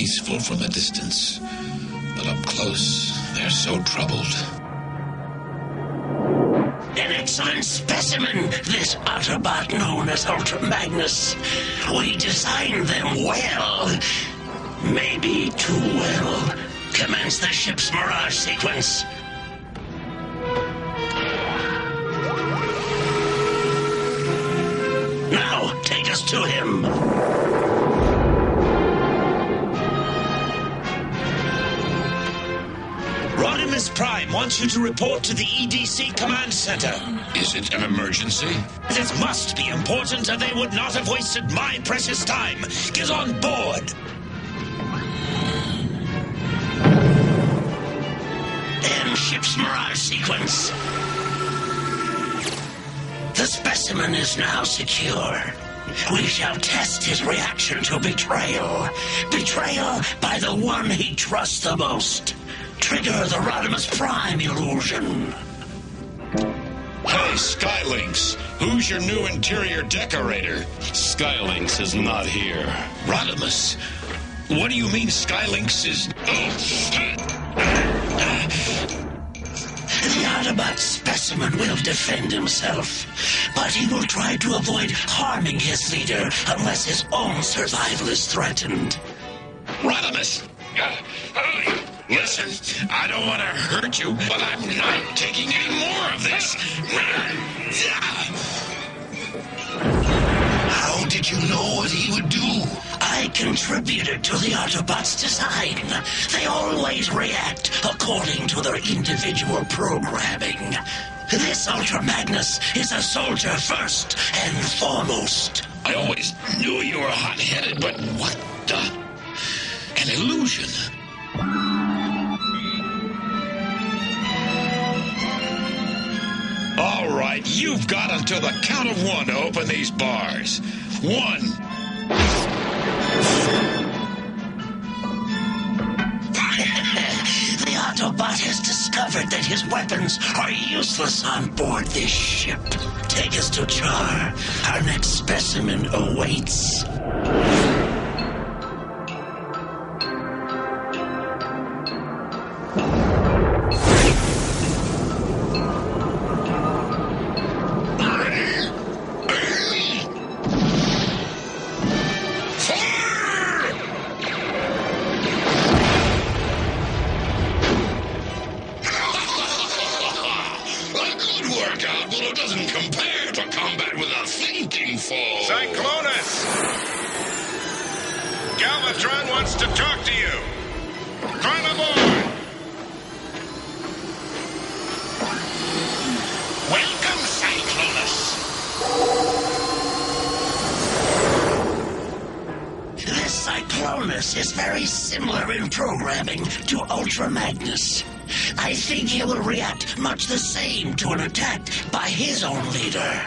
peaceful from a distance, but up close, they're so troubled. An excellent specimen, this Autobot known as Ultra Magnus. We designed them well. Maybe too well. Commence the ship's mirage sequence. Now, take us to him. Rodimus Prime wants you to report to the EDC Command Center. Is it an emergency? This must be important, or they would not have wasted my precious time. Get on board. End ship's mirage sequence. The specimen is now secure. We shall test his reaction to betrayal. Betrayal by the one he trusts the most. Trigger the Rodimus Prime illusion. Hey, Skylynx, who's your new interior decorator? Skylynx is not here. Rodimus, what do you mean Skylynx is... The Autobot specimen will defend himself, but he will try to avoid harming his leader unless his own survival is threatened. Rodimus! Listen, I don't want to hurt you, but I'm not taking any more of this. How did you know what he would do? I contributed to the Autobots' design. They always react according to their individual programming. This Ultra Magnus is a soldier first and foremost. I always knew you were hot-headed, but what the... An illusion. All right, you've got until the count of one to open these bars. 1. The Autobot has discovered that his weapons are useless on board this ship. Take us to Char. Our next specimen awaits. Cyclonus! Galvatron wants to talk to you. Climb aboard! Welcome, Cyclonus. This Cyclonus is very similar in programming to Ultra Magnus. I think he will react much the same to an attack by his own leader.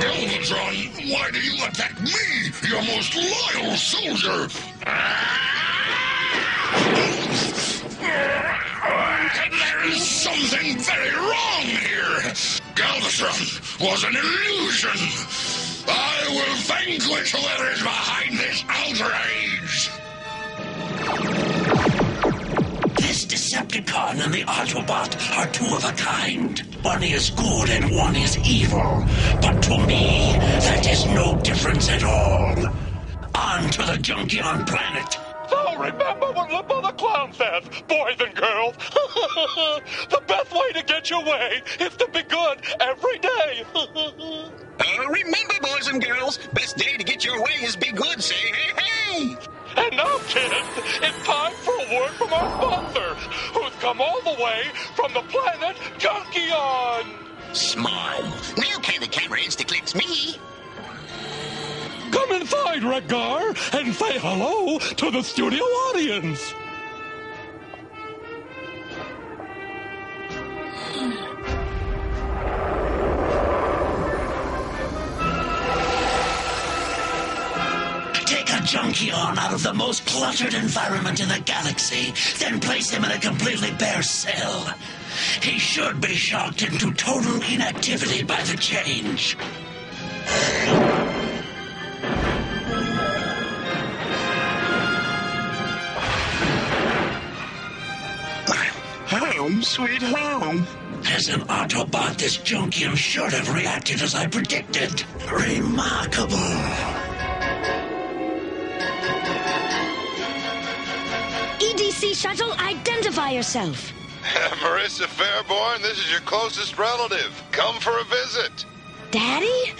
Galvatron, why do you attack me, your most loyal soldier? There is something very wrong here. Galvatron was an illusion. I will vanquish whoever is behind this outrage. This Decepticon and the Autobot are two of a kind. One is good and one is evil. But to me, that is no difference at all. On to the Junkion planet. So remember what Limbo the Clown says, boys and girls. The best way to get your way is to be good every day. Remember, boys and girls, best day to get your way is be good. Say hey, hey. And now, kids, it's time for a word from our sponsors, who's come all the way from the planet Junkion. Smile. Now can the camera insta-clips me? Come inside, Redgar, and say hello to the studio audience. Take a Junkion out of the most cluttered environment in the galaxy, then place him in a completely bare cell. He should be shocked into total inactivity by the change. home, sweet home. As an Autobot, this Junkian should have reacted as I predicted. Remarkable. EDC shuttle, identify yourself. Marissa Fairborn, this is your closest relative. Come for a visit. Daddy?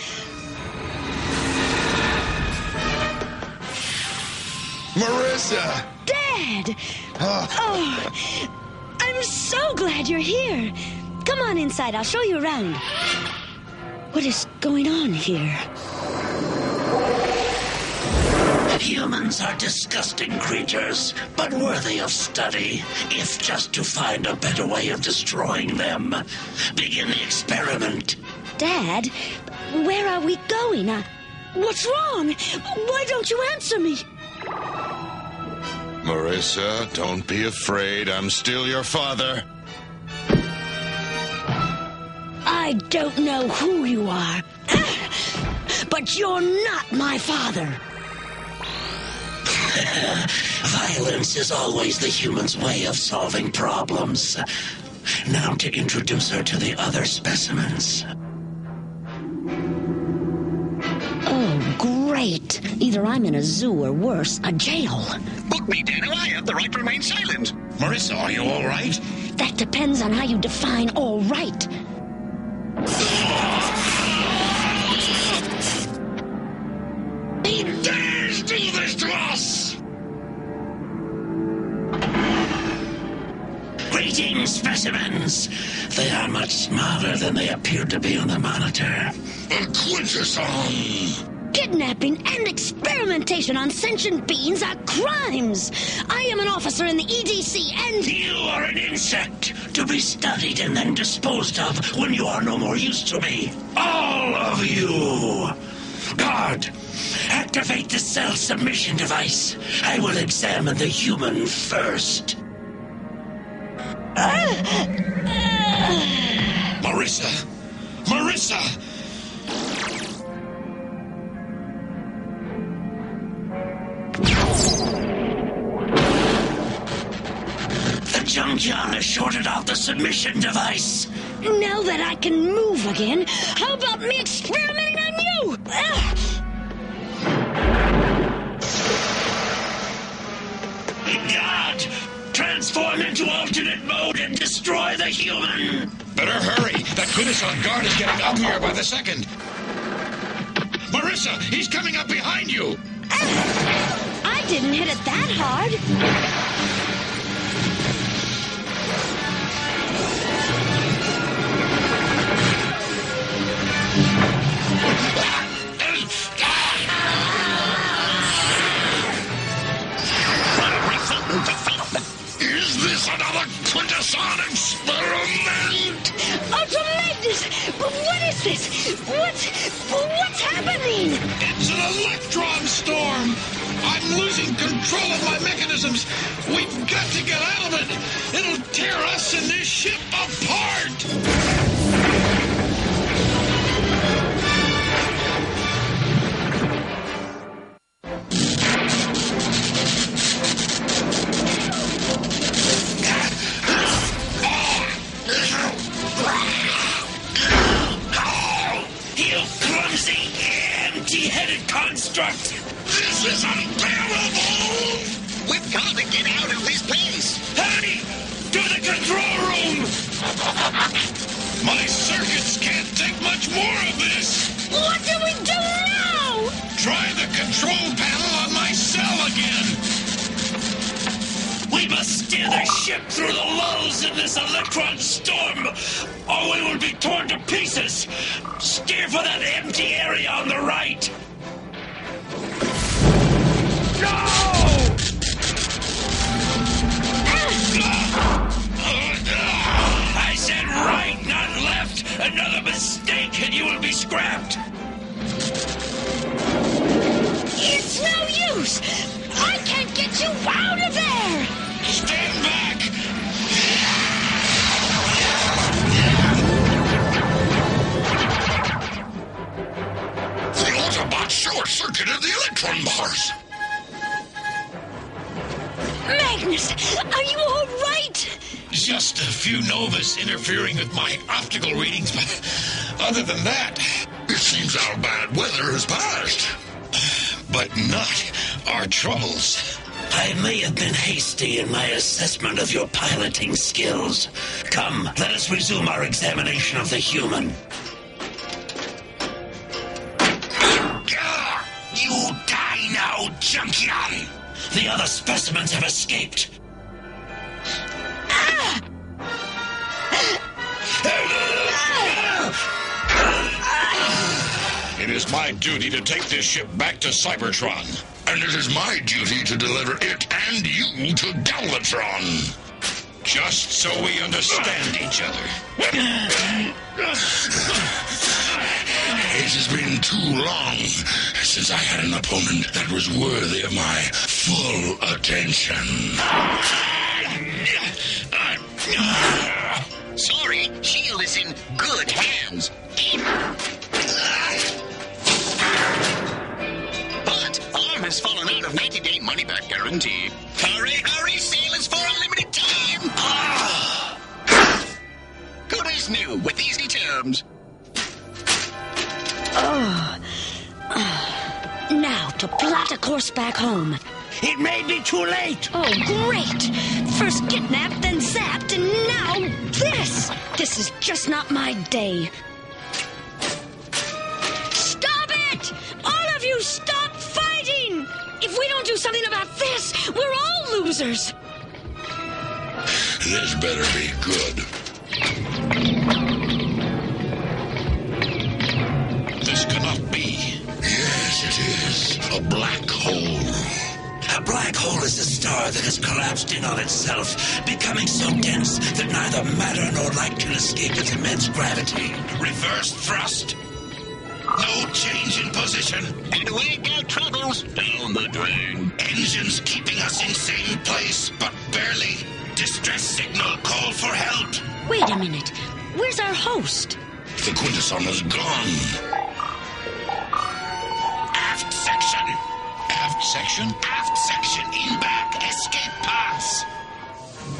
Marissa! Dad! Oh, I'm so glad you're here. Come on inside, I'll show you around. What is going on here? Humans are disgusting creatures, but worthy of study, if just to find a better way of destroying them. Begin the experiment. Dad, where are we going? What's wrong? Why don't you answer me? Marissa, don't be afraid. I'm still your father. I don't know who you are, but you're not my father. Violence is always the human's way of solving problems. Now to introduce her to the other specimens. Oh, great. Either I'm in a zoo or worse, a jail. Book me, Dano. I have the right to remain silent. Marissa, are you all right? That depends on how you define all right. Who dares do this to us? Greetings, specimens. They are much smaller than they appeared to be on the monitor. A quintesson. Kidnapping and experimentation on sentient beings are crimes. I am an officer in the EDC and... You are an insect, to be studied and then disposed of when you are no more use to me. All of you! Guard, activate the cell submission device. I will examine the human first. Marissa! Marissa! The Junkyard has shorted out the submission device. Now that I can move again, how about me experimenting on you? God! Transform into alternate mode and destroy the human! Better hurry. That Quintesson guard is getting uglier by the second. Marissa, he's coming up behind you. I didn't hit it that hard. Is this another Quintesson experiment? Ultramagnus! What is this? What's happening? It's an electron storm. I'm losing control of my mechanisms. We've got to get out of it. It'll tear us and this ship apart. Empty-headed construct! This is unbearable! We've got to get out of this place. Hurry! To the control room! My circuits can't take much more of this. What do we do now? Try the control panel on my cell again. We must steer the ship through the lulls in this electron storm, or we will be torn to pieces. Steer for that empty area on the right. No! I said right, not left. Another mistake and you will be scrapped. It's no use. I can't get you out of there. Stand back. The Autobot short-circuited the electron bars. Just a few novas interfering with my optical readings, but other than that... It seems our bad weather has passed. But not our troubles. I may have been hasty in my assessment of your piloting skills. Come, let us resume our examination of the human. You die now, Junkion! The other specimens have escaped. It is my duty to take this ship back to Cybertron. And it is my duty to deliver it and you to Galvatron. Just so we understand each other. It has been too long since I had an opponent that was worthy of my full attention. Sorry, Shield is in good hands. But Arm has fallen out of 90-day money-back guarantee. Hurry, hurry, sailors, for a limited time! Good as new, with easy terms. Now to plot a course back home. It may be too late. Oh, great! First kidnapped, then zapped, and now this! This is just not my day. Stop it! All of you, stop fighting! If we don't do something about this, we're all losers! This better be good. This cannot be. Yes, it is. A black hole. A black hole is a star that has collapsed in on itself, becoming so dense that neither matter nor light can escape its immense gravity. Reverse thrust. No change in position. And away go troubles down the drain. Engines keeping us in same place, but barely. Distress signal call for help. Wait a minute. Where's our host? The Quintesson is gone. Aft section. Aft section? Aft section. In back. Escape paths.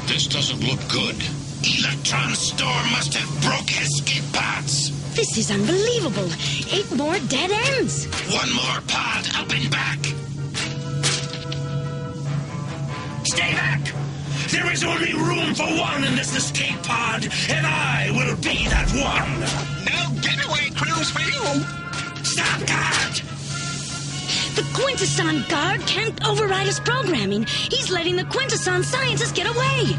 This doesn't look good. Electron storm must have broke escape paths. This is unbelievable. 8 more dead ends. One more pod up and back. Stay back! There is only room for one in this escape pod, and I will be that one! No getaway cruise for you! Stop guard! The Quintesson guard can't override his programming. He's letting the Quintesson scientists get away.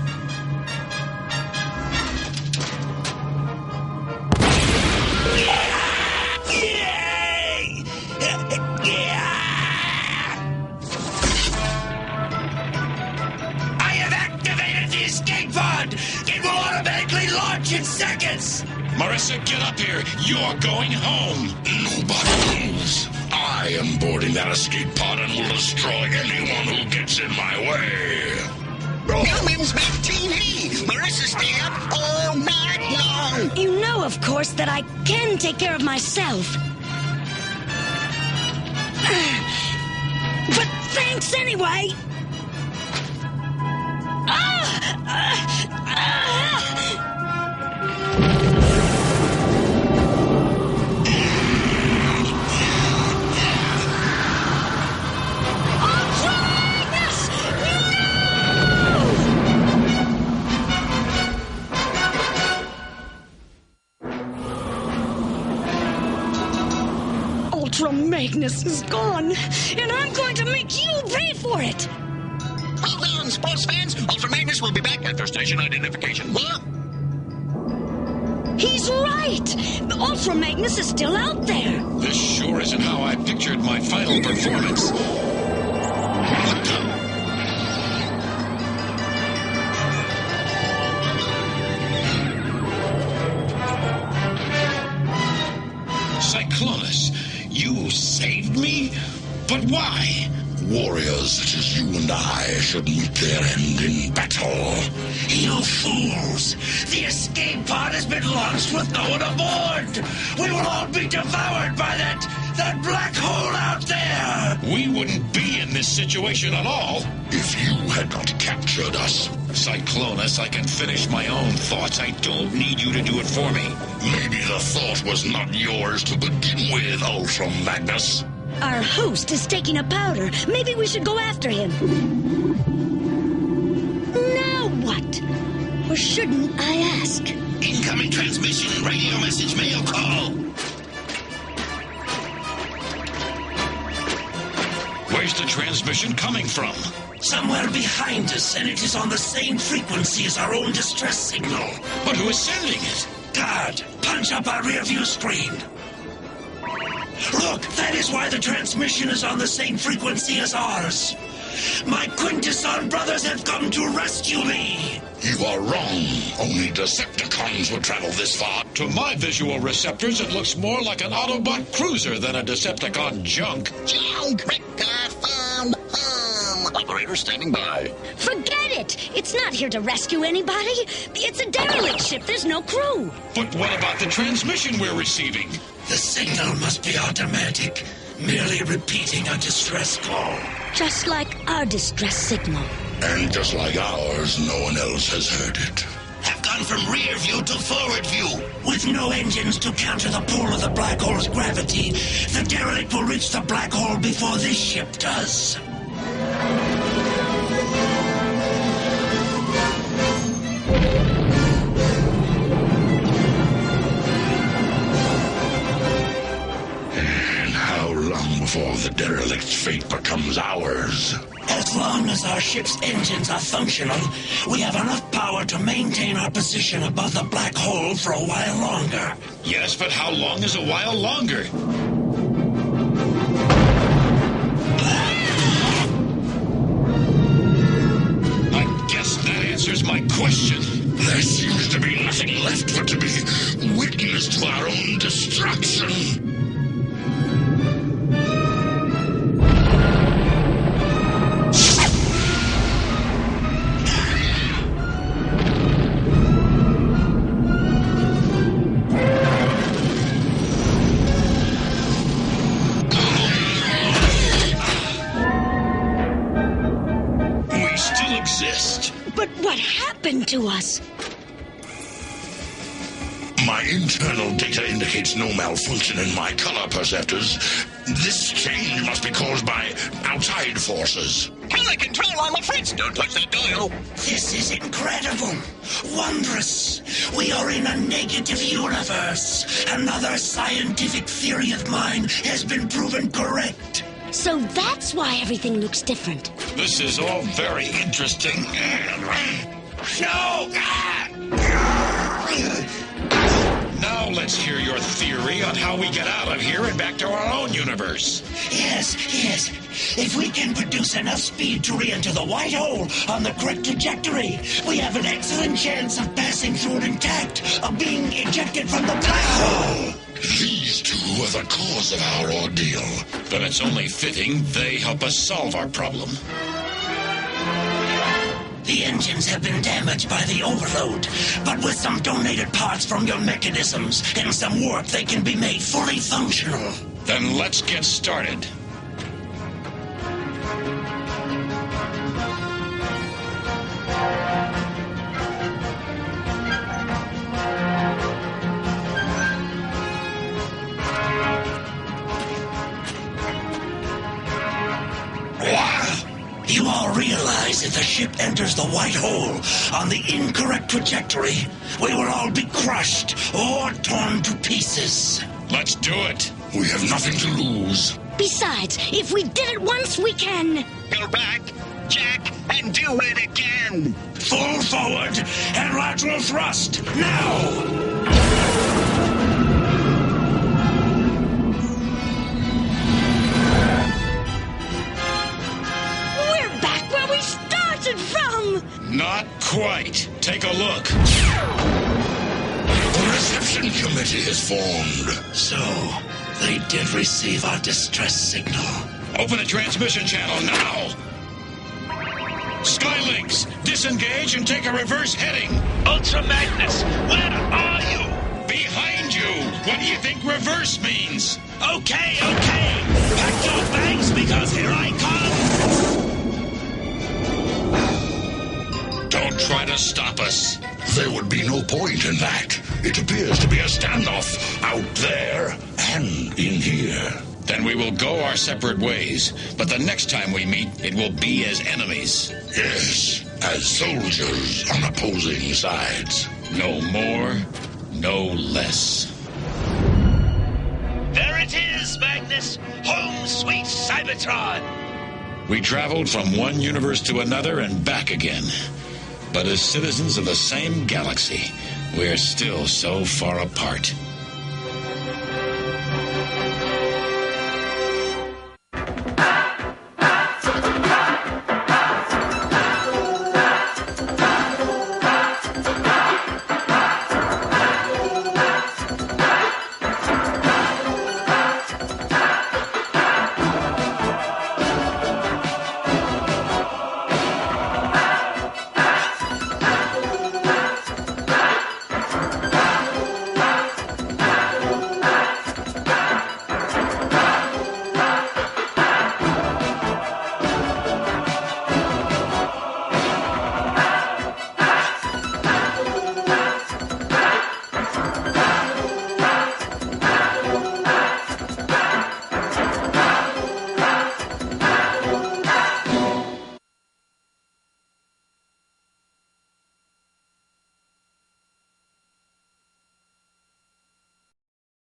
I have activated the escape pod! It will automatically launch in seconds! Marissa, get up here. You're going home. Nobody moves. I am boarding that escape pod and will destroy anyone who gets in my way. Humans make TV! Marissa stay up all night long! You know, of course, that I can take care of myself. But thanks anyway. Ultra Magnus is gone, and I'm going to make you pay for it! Hold on, sports fans! Ultra Magnus will be back after station identification. What? He's right! The Ultra Magnus is still out there! This sure isn't how I pictured my final performance. What the? Cyclonus, you saved me? But why? Warriors such as you and I should meet their end in battle. You fools! The escape pod has been launched with no one aboard! We will all be devoured by that black hole out there! We wouldn't be in this situation at all. If you had not captured us, Cyclonus, I can finish my own thoughts. I don't need you to do it for me. Maybe the thought was not yours to begin with, Ultra Magnus. Our host is taking a powder. Maybe we should go after him. Now what? Or shouldn't I ask? Incoming transmission, radio message, mail call. Where's the transmission coming from? Somewhere behind us, and it is on the same frequency as our own distress signal. But who is sending it? Guard, punch up our rearview screen. Look, that is why the transmission is on the same frequency as ours. My Quintesson brothers have come to rescue me. You are wrong. Only Decepticons would travel this far. To my visual receptors, it looks more like an Autobot cruiser than a Decepticon junk. Operator standing by. Forget it! It's not here to rescue anybody. It's a derelict ship. There's no crew. But what about the transmission we're receiving? The signal must be automatic, merely repeating a distress call. Just like our distress signal. And just like ours, no one else has heard it. Have gone from rear view to forward view. With no engines to counter the pull of the black hole's gravity, the derelict will reach the black hole before this ship does. And how long before the derelict's fate becomes ours? As long as our ship's engines are functional, we have enough power to maintain our position above the black hole for a while longer. Yes, but how long is a while longer? I guess that answers my question. There seems to be nothing left but to be witness to our own destruction. But what happened to us? My internal data indicates no malfunction in my color perceptors. This change must be caused by outside forces. Color control on my friends. Don't touch that dial. This is incredible. Wondrous. We are in a negative universe. Another scientific theory of mine has been proven correct. So that's why everything looks different. This is all very interesting. No! Now let's hear your theory on how we get out of here and back to our own universe. Yes. If we can produce enough speed to re-enter the white hole on the correct trajectory, we have an excellent chance of passing through it intact, of being ejected from the black hole. These two are the cause of our ordeal. Then it's only fitting they help us solve our problem. The engines have been damaged by the overload, but with some donated parts from your mechanisms and some work, they can be made fully functional. Then let's get started. You all realize if the ship enters the white hole on the incorrect trajectory, we will all be crushed or torn to pieces. Let's do it. We have nothing to lose. Besides, if we did it once, we can... Go back, Jack, and do it again. Full forward and lateral thrust, now! Not quite. Take a look. The reception committee is formed. So, they did receive our distress signal. Open the transmission channel now. Skylinks, disengage and take a reverse heading. Ultra Magnus, where are you? Behind you. What do you think reverse means? Okay. Pack your bags because here I come. Don't try to stop us. There would be no point in that. It appears to be a standoff out there and in here. Then we will go our separate ways. But the next time we meet, it will be as enemies. Yes, as soldiers on opposing sides. No more, no less. There it is, Magnus. Home sweet Cybertron. We traveled from one universe to another and back again. But as citizens of the same galaxy, we're still so far apart.